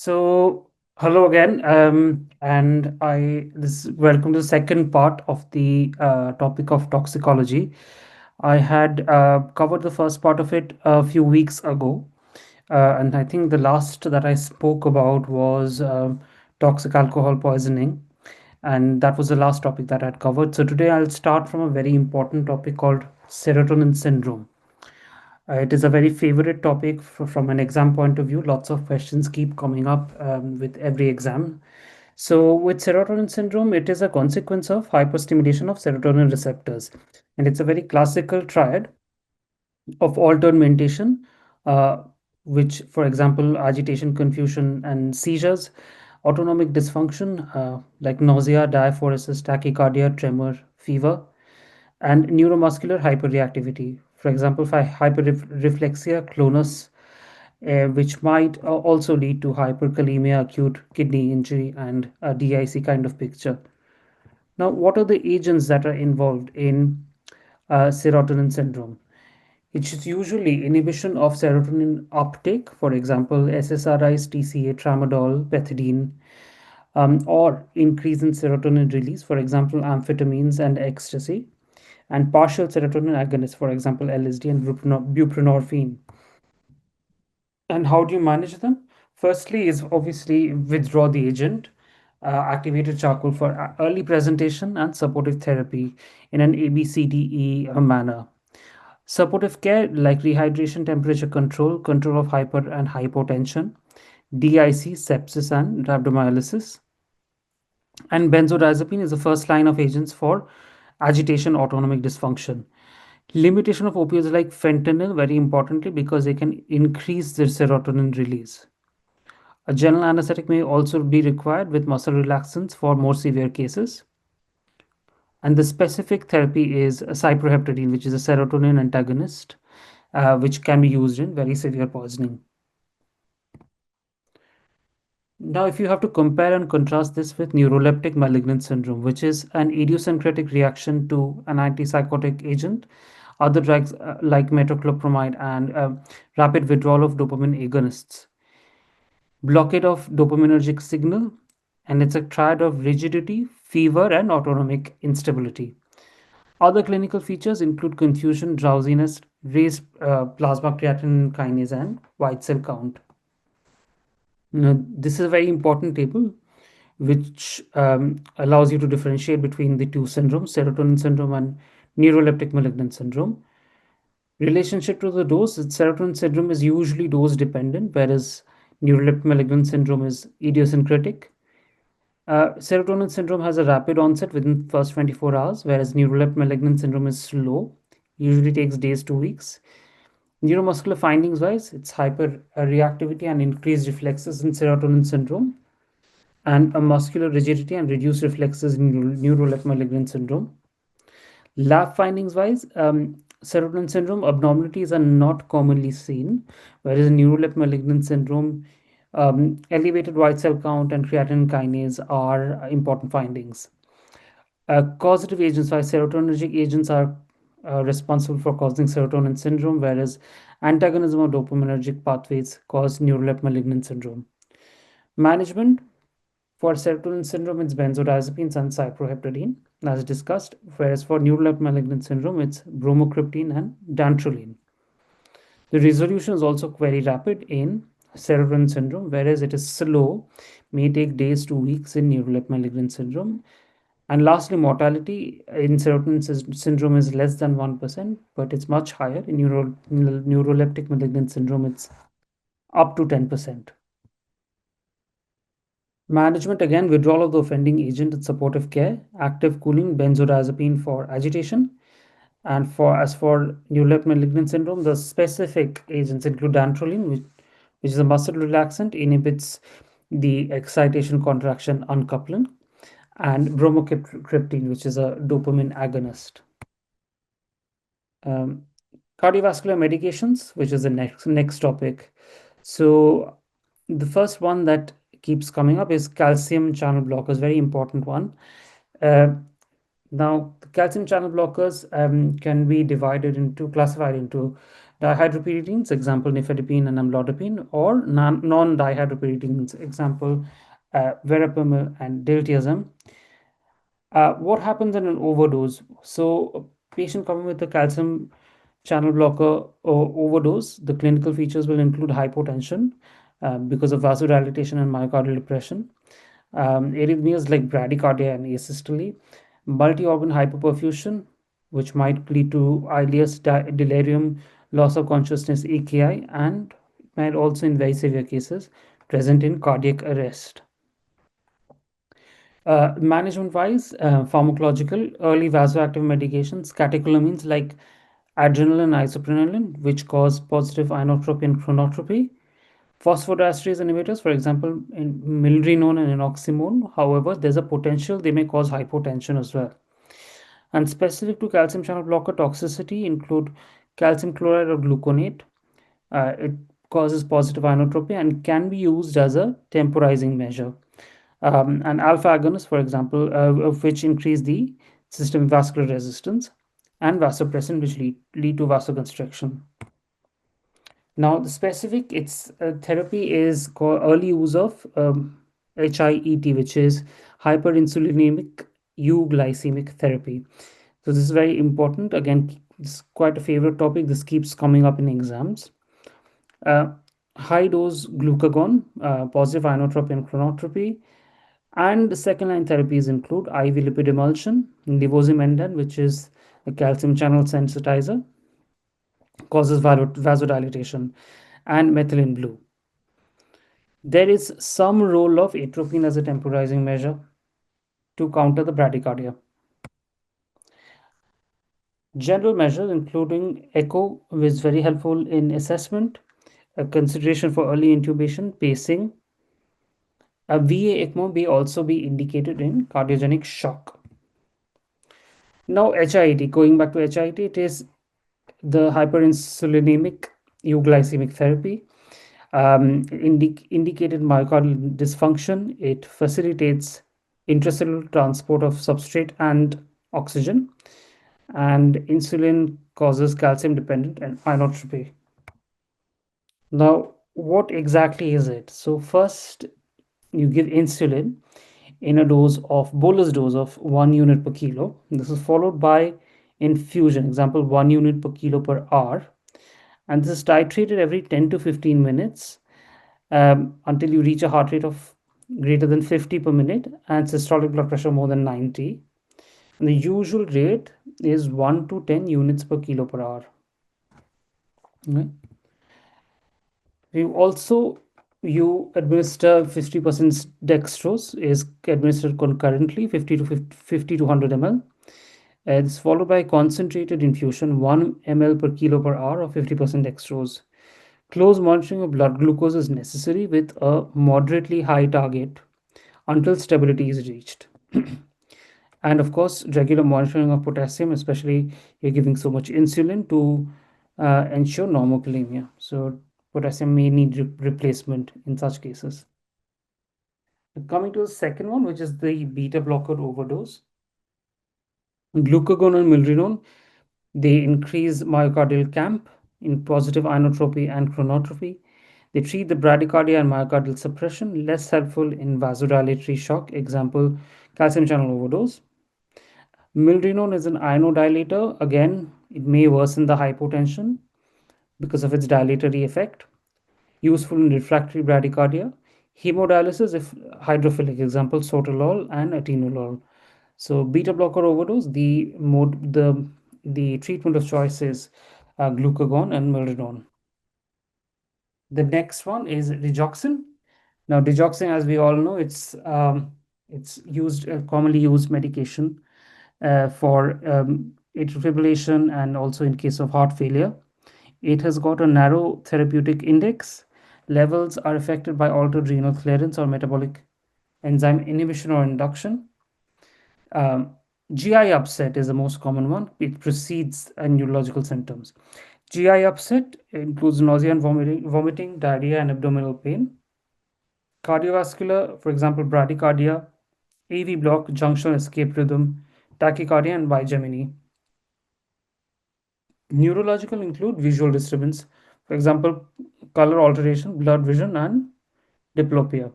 So, hello again, and welcome to the second part of the topic of toxicology. I had covered the first part of it a few weeks ago, and I think the last that I spoke about was toxic alcohol poisoning, and that was the last topic that I'd covered. So today I'll start from a very important topic called serotonin syndrome. It is a very favorite topic from an exam point of view. Lots of questions keep coming up with every exam. So, with serotonin syndrome, it is a consequence of hyperstimulation of serotonin receptors. And it's a very classical triad of altered mentation, uh, which, for example, agitation, confusion, and seizures, autonomic dysfunction like nausea, diaphoresis, tachycardia, tremor, fever, and neuromuscular hyperreactivity. For example, hyperreflexia, clonus, which might also lead to hyperkalemia, acute kidney injury, and a DIC kind of picture. Now, what are the agents that are involved in serotonin syndrome? It is usually inhibition of serotonin uptake, for example, SSRIs, TCA, tramadol, pethidine, or increase in serotonin release, for example, amphetamines and ecstasy, and partial serotonin agonists, for example, LSD and buprenorphine. And how do you manage them? Firstly, is obviously withdraw the agent, activated charcoal for early presentation and supportive therapy in an ABCDE manner. Supportive care like rehydration, temperature control, control of hyper and hypotension, DIC, sepsis, and rhabdomyolysis. And benzodiazepine is the first line of agents for agitation, autonomic dysfunction. Limitation of opioids like fentanyl, very importantly, because they can increase the serotonin release. A general anesthetic may also be required with muscle relaxants for more severe cases. And the specific therapy is cyproheptadine, which is a serotonin antagonist, which can be used in very severe poisoning. Now, if you have to compare and contrast this with neuroleptic malignant syndrome, which is an idiosyncratic reaction to an antipsychotic agent, other drugs like metoclopramide, and rapid withdrawal of dopamine agonists, blockade of dopaminergic signal, and it's a triad of rigidity, fever, and autonomic instability. Other clinical features include confusion, drowsiness, raised plasma creatinine kinase, and white cell count. Now, this is a very important table which allows you to differentiate between the two syndromes, serotonin syndrome and neuroleptic malignant syndrome. Relationship to the dose, serotonin syndrome is usually dose dependent, whereas neuroleptic malignant syndrome is idiosyncratic. Serotonin syndrome has a rapid onset within the first 24 hours, whereas neuroleptic malignant syndrome is slow, usually takes days to weeks. Neuromuscular findings wise, it's hyper reactivity and increased reflexes in serotonin syndrome, and a muscular rigidity and reduced reflexes in neuroleptic malignant syndrome. Lab findings wise, serotonin syndrome abnormalities are not commonly seen, whereas in neuroleptic malignant syndrome, elevated white cell count and creatine kinase are important findings. Causative agents, why serotonergic agents are responsible for causing serotonin syndrome, whereas antagonism of dopaminergic pathways cause neuroleptic malignant syndrome. Management for serotonin syndrome, it's benzodiazepines and cyproheptadine, as discussed, whereas for neuroleptic malignant syndrome, it's bromocriptine and dantrolene. The resolution is also very rapid in serotonin syndrome, whereas it is slow, may take days to weeks in neuroleptic malignant syndrome. And lastly, mortality in serotonin syndrome is less than 1%, but it's much higher. In neuroleptic malignant syndrome, it's up to 10%. Management, again, withdrawal of the offending agent and supportive care, active cooling, benzodiazepine for agitation. And as for neuroleptic malignant syndrome, the specific agents include dantrolene, which is a muscle relaxant, inhibits the excitation contraction uncoupling, and bromocriptine, which is a dopamine agonist. Cardiovascular medications, which is the next topic. So the first one that keeps coming up is calcium channel blockers, very important one. Now, the calcium channel blockers can be classified into Dihydropyridines, example nifedipine and amlodipine, or non-dihydropyridines, example verapamil and diltiazem. What happens in an overdose? So, a patient coming with a calcium channel blocker or overdose, the clinical features will include hypotension because of vasodilatation and myocardial depression, arrhythmias like bradycardia and asystole, multi-organ hypoperfusion, which might lead to ileus, delirium, loss of consciousness, AKI, and might also, in very severe cases, present in cardiac arrest. Management wise, pharmacological, early vasoactive medications, catecholamines like adrenaline, isoprenaline, which cause positive inotropy and chronotropy. Phosphodiesterase inhibitors, for example, in milrinone and inoximone. However, there's a potential they may cause hypotension as well. And specific to calcium channel blocker toxicity include calcium chloride or gluconate. It causes positive inotropy and can be used as a temporizing measure. And alpha agonists, for example, of which increase the systemic vascular resistance, and vasopressin, which lead to vasoconstriction. Now, the specific its therapy is called early use of HIET, which is hyperinsulinemic euglycemic therapy. So this is very important. Again, it's quite a favorite topic. This keeps coming up in exams. Uh, High dose glucagon, positive inotropy and chronotropy. And the second line therapies include IV lipid emulsion, levosimendan, which is a calcium channel sensitizer, causes vasodilatation, and methylene blue. There is some role of atropine as a temporizing measure to counter the bradycardia. General measures, including echo, is very helpful in assessment, a consideration for early intubation, pacing. A VA ECMO may also be indicated in cardiogenic shock. Now, HIT, going back to HIT, it is the hyperinsulinemic euglycemic therapy. Indicated myocardial dysfunction. It facilitates intracellular transport of substrate and oxygen, and insulin causes calcium dependent and inotropy. Now, what exactly is it? So, first, you give insulin in a bolus dose of 1 unit per kilo. This is followed by infusion, example 1 unit per kilo per hour, and this is titrated every 10 to 15 minutes until you reach a heart rate of greater than 50 per minute and systolic blood pressure more than 90. And the usual rate is 1 to 10 units per kilo per hour. Okay. You administer 50% dextrose is administered concurrently, 50 to 100 ml. It's followed by concentrated infusion, 1 ml per kilo per hour of 50% dextrose. Close monitoring of blood glucose is necessary with a moderately high target until stability is reached. And of course, regular monitoring of potassium, especially you're giving so much insulin to ensure normokalemia. So potassium may need replacement in such cases. Coming to the second one, which is the beta blocker overdose. Glucagon and milrinone, they increase myocardial camp in positive inotropy and chronotropy. They treat the bradycardia and myocardial suppression, less helpful in vasodilatory shock, example, calcium channel overdose. Milrinone is an inodilator. Again, it may worsen the hypotension because of its dilatory effect. Useful in refractory bradycardia. Hemodialysis if hydrophilic, example, sotalol and atenolol. So beta blocker overdose, the treatment of choice is glucagon and milrinone. The next one is digoxin. Now, digoxin, as we all know, it's used commonly used medication for atrial fibrillation and also in case of heart failure. It has got a narrow therapeutic index. Levels are affected by altered renal clearance or metabolic enzyme inhibition or induction. GI upset is the most common one. It precedes neurological symptoms. GI upset includes nausea and vomiting, diarrhea, and abdominal pain. Cardiovascular, for example, bradycardia, AV block, junctional escape rhythm, tachycardia, and bigeminy. Neurological include visual disturbance, for example, color alteration, blurred vision, and diplopia.